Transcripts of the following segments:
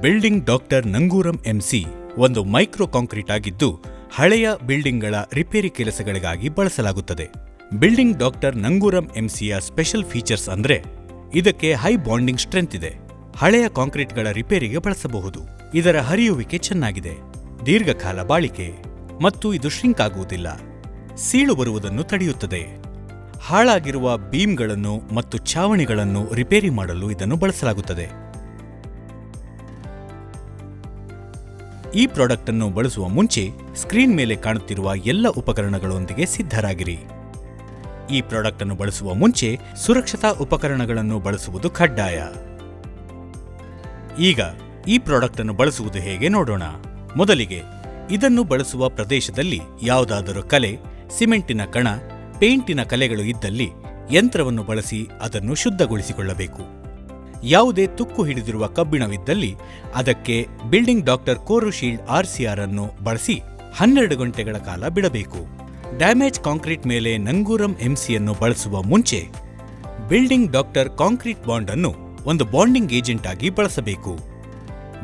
Building doctor ನಂಗೂರಂ MC ಒಂದು micro concrete ಆಗಿದ್ದು ಹಳೆಯ ಬಿಲ್ಡಿಂಗ್ಗಳ ರಿಪೇರಿ ಕೆಲಸಗಳಿಗಾಗಿ ಬಳಸಲಾಗುತ್ತದೆ. ಬಿಲ್ಡಿಂಗ್ ಡಾಕ್ಟರ್ ನಂಗೂರಂ ಎಂಸಿಯ ಸ್ಪೆಷಲ್ ಫೀಚರ್ಸ್ ಅಂದ್ರೆ ಇದಕ್ಕೆ ಹೈ ಬಾಂಡಿಂಗ್ ಸ್ಟ್ರೆಂತ್ ಇದೆ. ಹಳೆಯ ಕಾಂಕ್ರೀಟ್ಗಳ ರಿಪೇರಿಗೆ ಬಳಸಬಹುದು. ಇದರ ಹರಿಯುವಿಕೆ ಚೆನ್ನಾಗಿದೆ, ದೀರ್ಘಕಾಲ ಬಾಳಿಕೆ ಮತ್ತು ಇದು ಶ್ರಿಂಕ್ ಆಗುವುದಿಲ್ಲ. ಸೀಳು ಬರುವುದನ್ನು ತಡೆಯುತ್ತದೆ. ಹಾಳಾಗಿರುವ ಬೀಮ್ಗಳನ್ನು ಮತ್ತು ಛಾವಣಿಗಳನ್ನು ರಿಪೇರಿ ಮಾಡಲು ಇದನ್ನು ಬಳಸಲಾಗುತ್ತದೆ. ಈ ಪ್ರಾಡಕ್ಟ್ ಅನ್ನು ಬಳಸುವ ಮುಂಚೆ ಸ್ಕ್ರೀನ್ ಮೇಲೆ ಕಾಣುತ್ತಿರುವ ಎಲ್ಲ ಉಪಕರಣಗಳೊಂದಿಗೆ ಸಿದ್ಧರಾಗಿರಿ. ಈ ಪ್ರಾಡಕ್ಟ್ ಅನ್ನು ಬಳಸುವ ಮುಂಚೆ ಸುರಕ್ಷತಾ ಉಪಕರಣಗಳನ್ನು ಬಳಸುವುದು ಕಡ್ಡಾಯ. ಈಗ ಈ ಪ್ರಾಡಕ್ಟ್ ಅನ್ನು ಬಳಸುವುದು ಹೇಗೆ ನೋಡೋಣ. ಮೊದಲಿಗೆ ಇದನ್ನು ಬಳಸುವ ಪ್ರದೇಶದಲ್ಲಿ ಯಾವುದಾದರೂ ಕಲೆ, ಸಿಮೆಂಟಿನ ಕಣ, ಪೇಂಟಿನ ಕಲೆಗಳು ಇದ್ದಲ್ಲಿ ಯಂತ್ರವನ್ನು ಬಳಸಿ ಅದನ್ನು ಶುದ್ಧಗೊಳಿಸಿಕೊಳ್ಳಬೇಕು. ಯಾವುದೇ ತುಕ್ಕು ಹಿಡಿದಿರುವ ಕಬ್ಬಿಣವಿದ್ದಲ್ಲಿ ಅದಕ್ಕೆ ಬಿಲ್ಡಿಂಗ್ ಡಾಕ್ಟರ್ ಕೋರೋಶೀಲ್ಡ್ ಆರ್ಸಿಆರ್ ಅನ್ನು ಬಳಸಿ 12 ಗಂಟೆಗಳ ಕಾಲ ಬಿಡಬೇಕು. ಡ್ಯಾಮೇಜ್ ಕಾಂಕ್ರೀಟ್ ಮೇಲೆ ನಂಗೂರಂ ಎಂಸಿಯನ್ನು ಬಳಸುವ ಮುಂಚೆ ಬಿಲ್ಡಿಂಗ್ ಡಾಕ್ಟರ್ ಕಾಂಕ್ರೀಟ್ ಬಾಂಡ್ ಅನ್ನು ಒಂದು ಬಾಂಡಿಂಗ್ ಏಜೆಂಟ್ ಆಗಿ ಬಳಸಬೇಕು.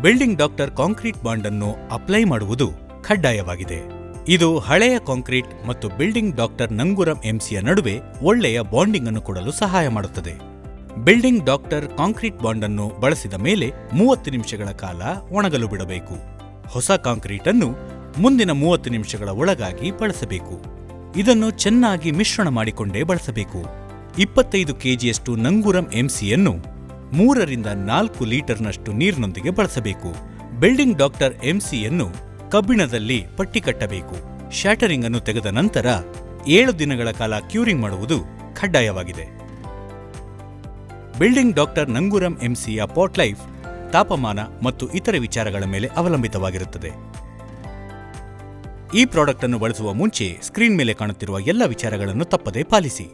ಬಿಲ್ಡಿಂಗ್ ಡಾಕ್ಟರ್ ಕಾಂಕ್ರೀಟ್ ಬಾಂಡ್ ಅನ್ನು ಅಪ್ಲೈ ಮಾಡುವುದು ಕಡ್ಡಾಯವಾಗಿದೆ. ಇದು ಹಳೆಯ ಕಾಂಕ್ರೀಟ್ ಮತ್ತು ಬಿಲ್ಡಿಂಗ್ ಡಾಕ್ಟರ್ ನಂಗೂರಂ ಎಂಸಿಯ ನಡುವೆ ಒಳ್ಳೆಯ ಬಾಂಡಿಂಗ್ ಅನ್ನು ಕೊಡಲು ಸಹಾಯ ಮಾಡುತ್ತದೆ. ಬಿಲ್ಡಿಂಗ್ ಡಾಕ್ಟರ್ ಕಾಂಕ್ರೀಟ್ ಬಾಂಡ್ ಅನ್ನು ಬಳಸಿದ ಮೇಲೆ 30 ನಿಮಿಷಗಳ ಕಾಲ ಒಣಗಲು ಬಿಡಬೇಕು. ಹೊಸ ಕಾಂಕ್ರೀಟ್ ಅನ್ನು ಮುಂದಿನ 30 ನಿಮಿಷಗಳ ಒಳಗಾಗಿ ಬಳಸಬೇಕು. ಇದನ್ನು ಚೆನ್ನಾಗಿ ಮಿಶ್ರಣ ಮಾಡಿಕೊಂಡೇ ಬಳಸಬೇಕು. 25 ಕೆಜಿಯಷ್ಟು ನಂಗೂರಂ ಎಂಸಿಯನ್ನು 3 ರಿಂದ 4 ಲೀಟರ್ನಷ್ಟು ನೀರಿನೊಂದಿಗೆ ಬಳಸಬೇಕು. ಬಿಲ್ಡಿಂಗ್ ಡಾಕ್ಟರ್ ಎಂಸಿಯನ್ನು ಕಬ್ಬಿಣದಲ್ಲಿ ಪಟ್ಟಿ ಕಟ್ಟಬೇಕು. ಶ್ಯಾಟರಿಂಗ್ ಅನ್ನು ತೆಗೆದ ನಂತರ 7 ದಿನಗಳ ಕಾಲ ಕ್ಯೂರಿಂಗ್ ಮಾಡುವುದು ಕಡ್ಡಾಯವಾಗಿದೆ. ಬಿಲ್ಡಿಂಗ್ ಡಾಕ್ಟರ್ ನಂಗೂರಂ ಎಂಸಿಯ ಪಾಟ್ ಲೈಫ್ ತಾಪಮಾನ ಮತ್ತು ಇತರೆ ವಿಚಾರಗಳ ಮೇಲೆ ಅವಲಂಬಿತವಾಗಿರುತ್ತದೆ. ಈ ಪ್ರಾಡಕ್ಟ್ ಅನ್ನು ಬಳಸುವ ಮುಂಚೆ ಸ್ಕ್ರೀನ್ ಮೇಲೆ ಕಾಣುತ್ತಿರುವ ಎಲ್ಲ ವಿಚಾರಗಳನ್ನು ತಪ್ಪದೇ ಪಾಲಿಸಿ.